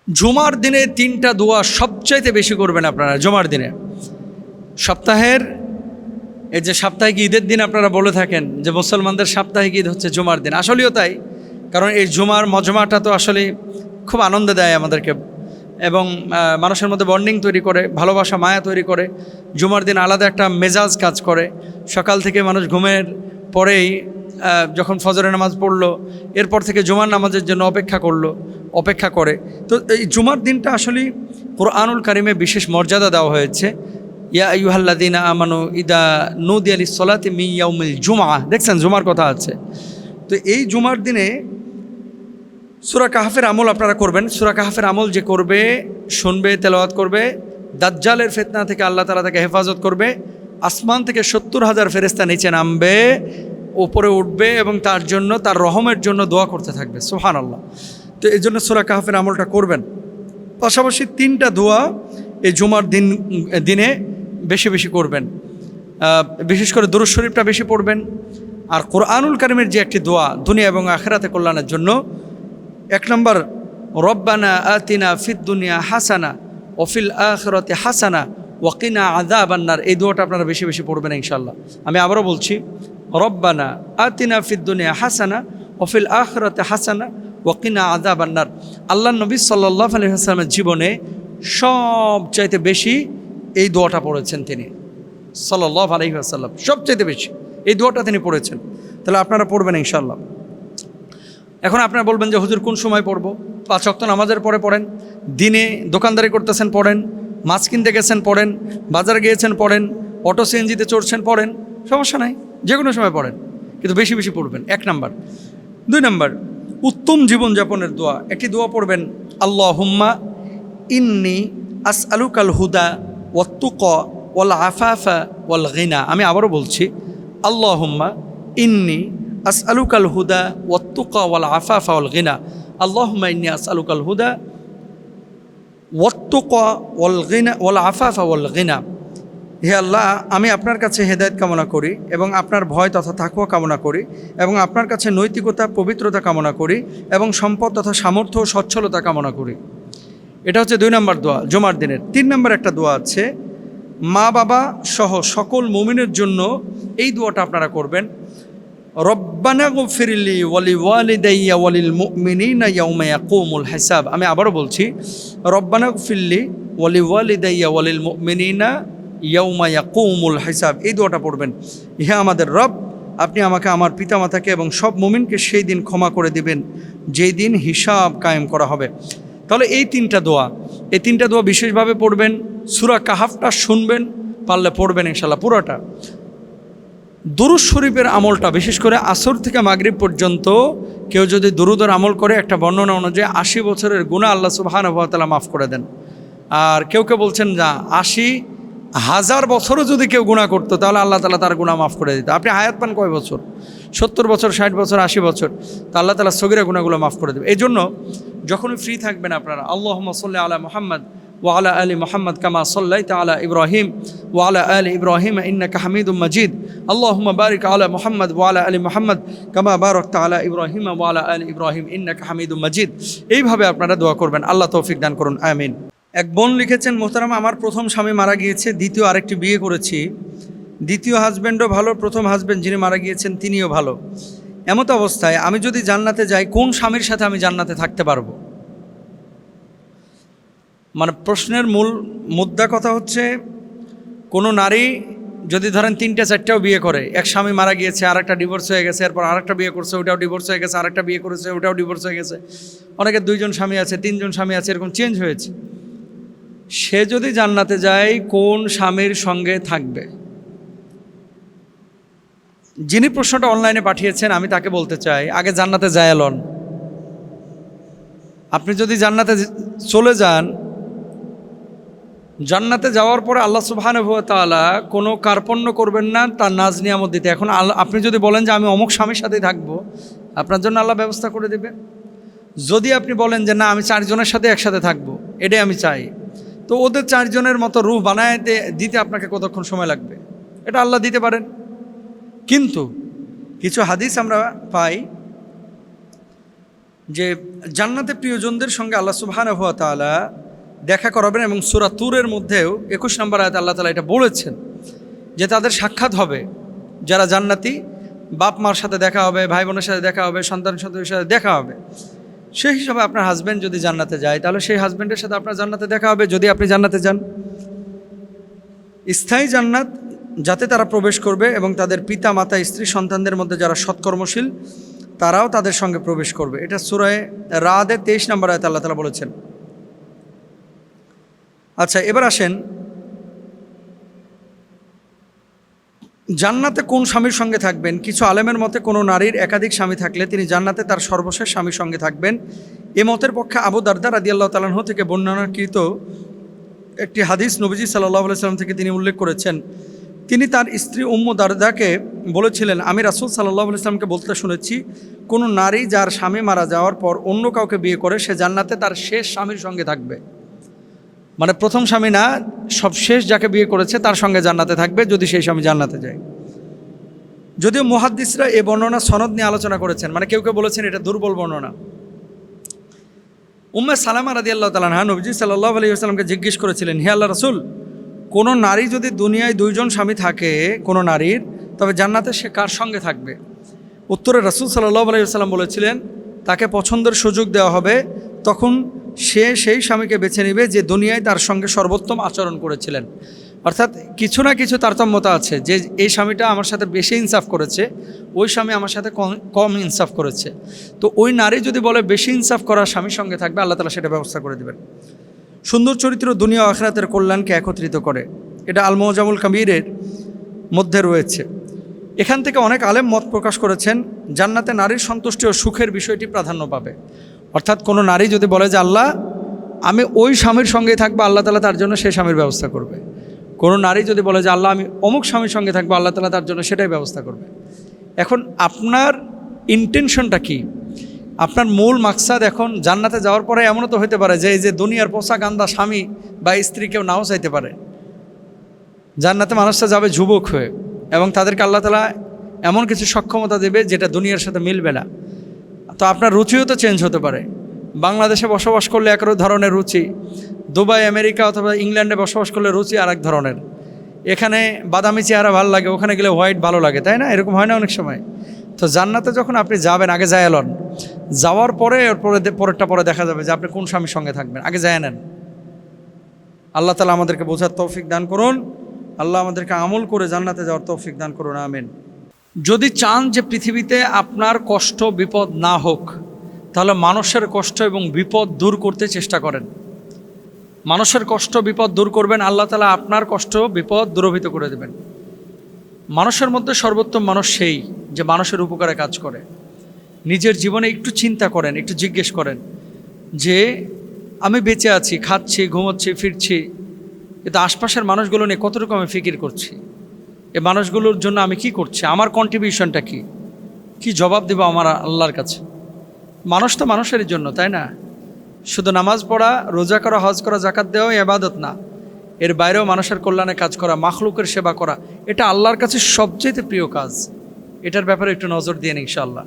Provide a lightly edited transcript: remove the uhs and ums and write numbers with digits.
জুমার দিনে 3টা দোয়া সবচাইতে বেশি করবেন আপনারা জুমার দিনে। সপ্তাহের এই যে সাপ্তাহিক ঈদের দিন আপনারা বলে থাকেন যে মুসলমানদের সাপ্তাহিক ঈদ হচ্ছে জুমার দিন, আসলেও তাই। কারণ এই জুমার মজমাটা তো আসলে খুব আনন্দ দেয় আমাদেরকে এবং মানুষের মধ্যে বন্ডিং তৈরি করে, ভালোবাসা মায়া তৈরি করে। জুমার দিন আলাদা একটা মেজাজ কাজ করে। সকাল থেকে মানুষ ঘুমের পরেই যখন ফজরের নামাজ পড়লো, এরপর থেকে জুমার নামাজের জন্য অপেক্ষা করে। তো এই জুমার দিনটা আসলে কুরআনুল কারিমে বিশেষ মর্যাদা দেওয়া হয়েছে। ইয়া আইয়ুহাল্লাযীনা আমানু ইদা নুদিয়া লিস-সালাতি মিন ইয়াউমিল জুমআহ, দেখছেন জুমার কথা আছে। তো এই জুমার দিনে সূরা কাহফের আমল আপনারা করবেন। সূরা কাহফের আমল যে করবে, শুনবে, তেলাওয়াত করবে, দাজ্জালের ফিতনা থেকে আল্লাহ তাআলা তাকে হেফাজত করবে। আসমান থেকে 70,000 ফেরেশতা নিচে নামবে, উপরে উঠবে এবং তার জন্য, তার রহমের জন্য দোয়া করতে থাকবে। সুবহানাল্লাহ। তো এই জন্য সূরা কাহফের আমলটা করবেন। পাশাপাশি 3টা দোয়া এই জুমার দিনে বেশি বেশি করবেন। বিশেষ করে দুরূদ শরীফটা বেশি পড়বেন। আর কুরআনুল কারীমের যে একটি দোয়া দুনিয়া এবং আখিরাতে কল্যাণের জন্য, 1 নম্বর রব্বানা আতিনা ফিদ দুনিয়া হাসানা ওয়া ফিল আখিরাতি হাসানা ওয়া কিনা আযাবান্নার, এই দোয়াটা আপনারা বেশি বেশি পড়বেন ইনশাআল্লাহ। আমি আবারও বলছি, রব্বানা আতিনা ফিদ দুনিয়া হাসানা ওয়া ফিল আখিরাতি হাসানা ওয়া কিনা আযাবান্নার। আল্লাহর নবী সাল্লাল্লাহু আলাইহি ওয়াসাল্লামের জীবনে সবচাইতে বেশি এই দোয়াটা পড়েছেন তিনি, সাল্লাল্লাহু আলাইহি ওয়াসাল্লাম সবচাইতে বেশি এই দোয়াটা তিনি পড়েছেন। তাহলে আপনারা পড়বেন ইনশাআল্লাহ। এখন আপনারা বলবেন যে হুজুর কোন সময় পড়বো? 5 ওয়াক্ত নামাজের পরে পড়েন, দিনে দোকানদারি করতেছেন পড়েন, মাছ কিনতে গেছেন পড়েন, বাজারে গিয়েছেন পড়েন, অটো সিএনজিতে চড়ছেন পড়েন, সমস্যা নাই, যে কোনো সময় পড়েন, কিন্তু বেশি বেশি পড়বেন। 1 নম্বর। 2 নম্বর, উত্তম জীবনযাপনের দোয়া একটি দোয়া পড়বেন, আল্লাহুম্মা ইন্নি আসআলুকাল হুদা ওয়াত তুকা ওয়াল আফাফা ওয়াল গিনা। আমি আবারও বলছি, আল্লাহুম্মা ইন্নি আসআলুকাল হুদা ওয়াত তুকা ওয়াল আফাফা ওয়াল গিনা। আল্লাহুম্মা ইন্নি আসআলুকাল হুদা ওয়াত তুকা ওয়াল গিনা ওয়াল আফাফা ওয়াল গিনা। হে আল্লাহ, আমি আপনার কাছে হেদায়েত কামনা করি এবং আপনার ভয় তথা তাকওয়া কামনা করি এবং আপনার কাছে নৈতিকতা, পবিত্রতা কামনা করি এবং সম্পদ তথা সামর্থ্য ও সচ্ছলতা কামনা করি। এটা হচ্ছে 2 নম্বর দোয়া জুমার দিনের। 3 নম্বর একটা দোয়া আছে, মা বাবা সহ সকল মুমিনের জন্য এই দোয়াটা আপনারা করবেন, রব্বানা গফিরলি ওয়ালি ওয়ালিদাইয়া ওয়ালিল মুমিনিনা ইয়াউমা ইয়াকুমুল হিসাব। আমি আবারও বলছি, রব্বানা গফিরলি ওয়ালি ওয়ালিদাইয়া ওয়ালিল মুমিনিনা ইয়াউমা ইয়াকুমুল হিসাব। এই দোয়াটা পড়বেন, হে আমাদের রব, আপনি আমাকে, আমার পিতামাতাকে এবং সব মুমিনকে সেই দিন ক্ষমা করে দিবেন যেই দিন হিসাব কায়েম করা হবে। তাহলে এই 3টা দোয়া, এই 3টা দোয়া বিশেষভাবে পড়বেন। সূরা কাহফটা শুনবেন, পারলে পড়বেন ইনশাআল্লাহ পুরোটা। দুরূদ শরীফের আমলটা বিশেষ করে আসর থেকে মাগরিব পর্যন্ত কেউ যদি দুরূদের আমল করে, একটা বর্ণনা অনুযায়ী 80 বছরের গুনাহ আল্লাহ সুবহানাহু ওয়া তাআলা মাফ করে দেন। আর কেউ কেউ বলছেন যা 80,000 বছরও যদি কেউ গুনাহ করতো তাহলে আল্লাহ তাআলা তার গুনাহ মাফ করে দিত। আপনি হায়াত পান কয় বছর? 70 বছর, 60 বছর, 80 বছর, তা আল্লাহ তাআলা সগীরা গুনাহগুলো মাফ করে দেবে। এই জন্য যখনই ফ্রি থাকবেন আপনারা, আল্লাহুম্মা সাল্লি আলা মুহাম্মদ ওয়া আলা আলি মুহাম্মদ কামা সাল্লাইতা আলা ইব্রাহিম ওয়া আলা আলি ইব্রাহিম ইন্নাকা হামিদুম মাজিদ, আল্লাহুম্মা বারিক আলা মুহাম্মদ ওয়া আলা আলি মুহাম্মদ কামা বারাকতা আলা ইব্রাহিম ওয়া আলা আলি ইব্রাহিম ইন্নাকা হামিদুম মাজিদ। এইভাবে আপনারা দোয়া করবেন। আল্লাহ তৌফিক দান করুন, আমিন। এক বোন লিখেছেন, মোহতারাম, আমার প্রথম স্বামী মারা গিয়েছে, দ্বিতীয় আরেকটি বিয়ে করেছি। দ্বিতীয় হাজব্যান্ডও ভালো, প্রথম হাজব্যান্ড যিনি মারা গিয়েছেন তিনিও ভালো। এমত অবস্থায় আমি যদি জান্নাতে যাই, কোন স্বামীর সাথে আমি জান্নাতে থাকতে পারবো? মানে প্রশ্নের মুদ্রা কথা হচ্ছে, কোনো নারী যদি ধরেন 3টা 4টাও বিয়ে করে, এক স্বামী মারা গিয়েছে, আরেকটা ডিভোর্স হয়ে গেছে, এরপর আরেকটা বিয়ে করছে, ওটাও ডিভোর্স হয়ে গেছে, আরেকটা বিয়ে করেছে, ওটাও ডিভোর্স হয়ে গেছে, অনেকের 2 জন স্বামী আছে, 3 জন স্বামী আছে, এরকম চেঞ্জ হয়েছে। সে যদি জান্নাতে যায়, কোন স্বামীর সঙ্গে থাকবে? যিনি প্রশ্নটা অনলাইনে পাঠিয়েছেন আমি তাকে বলতে চাই, আগে জান্নাতে যায় এলন। আপনি যদি জান্নাতে চলে যান, জান্নাতে যাওয়ার পরে আল্লাহ সুবহানাহু ওয়া তাআলা কোনো কার্পণ্য করবেন না তার নাজ নিয়ামত দিতে। এখন আপনি যদি বলেন যে আমি অমুক স্বামীর সাথেই থাকবো, আপনার জন্য আল্লাহ ব্যবস্থা করে দেবে। যদি আপনি বলেন যে না, আমি 4 জনের সাথে একসাথে থাকবো, এটাই আমি চাই, তো ওদের 4 জনের মতো রূহ বানায় দিতে আপনাকে কতক্ষণ সময় লাগবে? এটা আল্লাহ দিতে পারেন। কিন্তু কিছু হাদিস আমরা পাই যে জান্নাতে প্রিয়জনদের সঙ্গে আল্লাহ সুবহানাহু ওয়া তাআলা দেখা করাবেন, এবং সূরা তুরের মধ্যেও 21 নম্বর আয়াতে আল্লাহ তাআলা এটা বলেছেন যে তাদের সাক্ষাৎ হবে। যারা জান্নাতি, বাপ মার সাথে দেখা হবে, ভাই বোনের সাথে দেখা হবে, সন্তান সন্ততির সাথে দেখা হবে। সেই হিসাবে আপনার হাজব্যান্ড যদি জান্নাতে যায়, তাহলে সেই হাজব্যান্ডের সাথে আপনার জান্নাতে দেখা হবে যদি আপনি জান্নাতে যান। স্থায়ী জান্নাত যাতে তারা প্রবেশ করবে, এবং তাদের পিতা মাতা স্ত্রী সন্তানদের মধ্যে যারা সৎকর্মশীল তারাও তাদের সঙ্গে প্রবেশ করবে। এটা সূরা রাদের 23 নম্বর আয়াতে আল্লাহ তাআলা বলেছেন। আচ্ছা, এবার আসেন জান্নাতে কোন স্বামীর সঙ্গে থাকবেন। কিছু আলেমের মতে কোনো নারীর একাধিক স্বামী থাকলে তিনি জান্নাতে তার সর্বশেষ স্বামীর সঙ্গে থাকবেন। এ মতের পক্ষে আবু দারদা রাদিয়াল্লাহু তাআলা আনহু থেকে বর্ণনাকৃত একটি হাদিস নবীজি সাল্লাল্লাহু আলাইহি ওয়াসাল্লাম থেকে তিনি উল্লেখ করেছেন। তিনি তার স্ত্রী উম্মু দারদাকে বলেছিলেন, আমি রাসূল সাল্লাল্লাহু আলাইহি ওয়াসাল্লামকে বলতে শুনেছি, কোনো নারী যার স্বামী মারা যাওয়ার পর অন্য কাউকে বিয়ে করে সে জান্নাতে তার শেষ স্বামীর সঙ্গে থাকবে। মানে প্রথম স্বামী না, সব শেষ যাকে বিয়ে করেছে তার সঙ্গে জান্নাতে থাকবে যদি সেই স্বামী জান্নাতে যায়। যদিও মুহাদ্দিসরা এই বর্ণনা সনদ নিয়ে আলোচনা করেছেন, মানে কেউ কেউ বলেছেন এটা দুর্বল বর্ণনা। উম্মে সালামা রাদিয়াল্লাহু তাআলা আনহা নবীজি সাল্লাল্লাহু আলাইহি ওয়াসাল্লামকে জিজ্ঞেস করেছিলেন, হে আল্লাহ রাসূল, কোনো নারী যদি দুনিয়ায় 2 জন স্বামী থাকে কোনো নারীর, তবে জান্নাতে সে কার সঙ্গে থাকবে? উত্তরে রাসূল সাল্লাল্লাহু আলাইহি ওয়াসাল্লাম বলেছিলেন, তাকে পছন্দের সুযোগ দেওয়া হবে, তখন সে সেই স্বামীকে বেছে নেবে যে দুনিয়ায় তার সঙ্গে সর্বোত্তম আচরণ করেছিলেন। অর্থাৎ কিছু না কিছু তারতম্যতা আছে, যে এই স্বামীটা আমার সাথে বেশি ইনসাফ করেছে, ওই স্বামী আমার সাথে কম ইনসাফ করেছে। তো ওই নারী যদি বলে বেশি ইনসাফ করার স্বামীর সঙ্গে থাকবে, আল্লাহ তাআলা সেটা ব্যবস্থা করে দেবেন। সুন্দর চরিত্র দুনিয়া ও আখিরাতের কল্যাণকে একত্রিত করে, এটা আল মুজামুল কাবীরের মধ্যে রয়েছে। এখান থেকে অনেক আলেম মত প্রকাশ করেছেন জান্নাতে নারীর সন্তুষ্টি ও সুখের বিষয়টি প্রাধান্য পাবে। অর্থাৎ কোনো নারী যদি বলে যে আল্লাহ আমি ওই স্বামীর সঙ্গেই থাকবো, আল্লাহ তাআলা তার জন্য সেই স্বামীর ব্যবস্থা করবে। কোনো নারী যদি বলে যে আল্লাহ আমি অমুক স্বামীর সঙ্গে থাকবো, আল্লাহ তাআলা তার জন্য সেটাই ব্যবস্থা করবে। এখন আপনার ইন্টেনশনটা কি? আপনার মূল মাকসাদ এখন জান্নাতে যাওয়ার পরে এমনও তো হতে পারে যে এই যে দুনিয়ার পোশাক গান্দা স্বামী বা স্ত্রী কেউ নাও চাইতে পারে। জান্নাতে মানুষটা যাবে যুবক হয়ে, এবং তাদেরকে আল্লাহ তাআলা এমন কিছু সক্ষমতা দেবে যেটা দুনিয়ার সাথে মিলবে না। তো আপনার রুচিও তো চেঞ্জ হতে পারে। বাংলাদেশে বসবাস করলে এক ধরনের রুচি, দুবাই আমেরিকা অথবা ইংল্যান্ডে বসবাস করলে রুচি আর এক ধরনের। এখানে বাদামি চেহারা ভালো লাগে, ওখানে গেলে হোয়াইট ভালো লাগে, তাই না? এরকম হয় না অনেক সময়? তো জান্নাতে যখন আপনি যাবেন, আগে যায় এলন, যাওয়ার পরে পরেরটা পরে দেখা যাবে যে আপনি কোন স্বামীর সঙ্গে থাকবেন, আগে যায় নেন। আল্লাহ তাআলা আমাদেরকে বোঝার তৌফিক দান করুন। আল্লাহ আমাদেরকে আমল করে জান্নাতে যাওয়ার তৌফিক দান করুন, আমিন। যদি চান যে পৃথিবীতে আপনার কষ্ট বিপদ না হোক, তাহলে মানুষের কষ্ট এবং বিপদ দূর করতে চেষ্টা করেন। মানুষের কষ্ট বিপদ দূর করবেন, আল্লাহ তাআলা আপনার কষ্ট বিপদ দূরীভূত করে দেবেন। মানুষের মধ্যে সর্বোত্তম মানুষ সেই যে মানুষের উপকারে কাজ করে। নিজের জীবনে একটু চিন্তা করেন, একটু জিজ্ঞেস করেন যে আমি বেঁচে আছি, খাচ্ছি, ঘুমোচ্ছি, ফিরছি, কিন্তু আশপাশের মানুষগুলো নিয়ে কতটুকু আমি ফিকির করছি, এই মানুষগুলোর জন্য আমি কি করছি, আমার কন্ট্রিবিউশনটা কি জবাব দেবো আমার আল্লাহর কাছে? মানুষ তো মানুষের জন্য, তাই না? শুধু নামাজ পড়া, রোজা করা, হজ করা, যাকাত দেওয়া ইবাদত না, এর বাইরেও মানুষের কল্যাণে কাজ করা, মাখলুকের সেবা করা, এটা আল্লাহর কাছে সবচেয়ে প্রিয় কাজ। এটার ব্যাপারে একটু নজর দিন ইনশাআল্লাহ।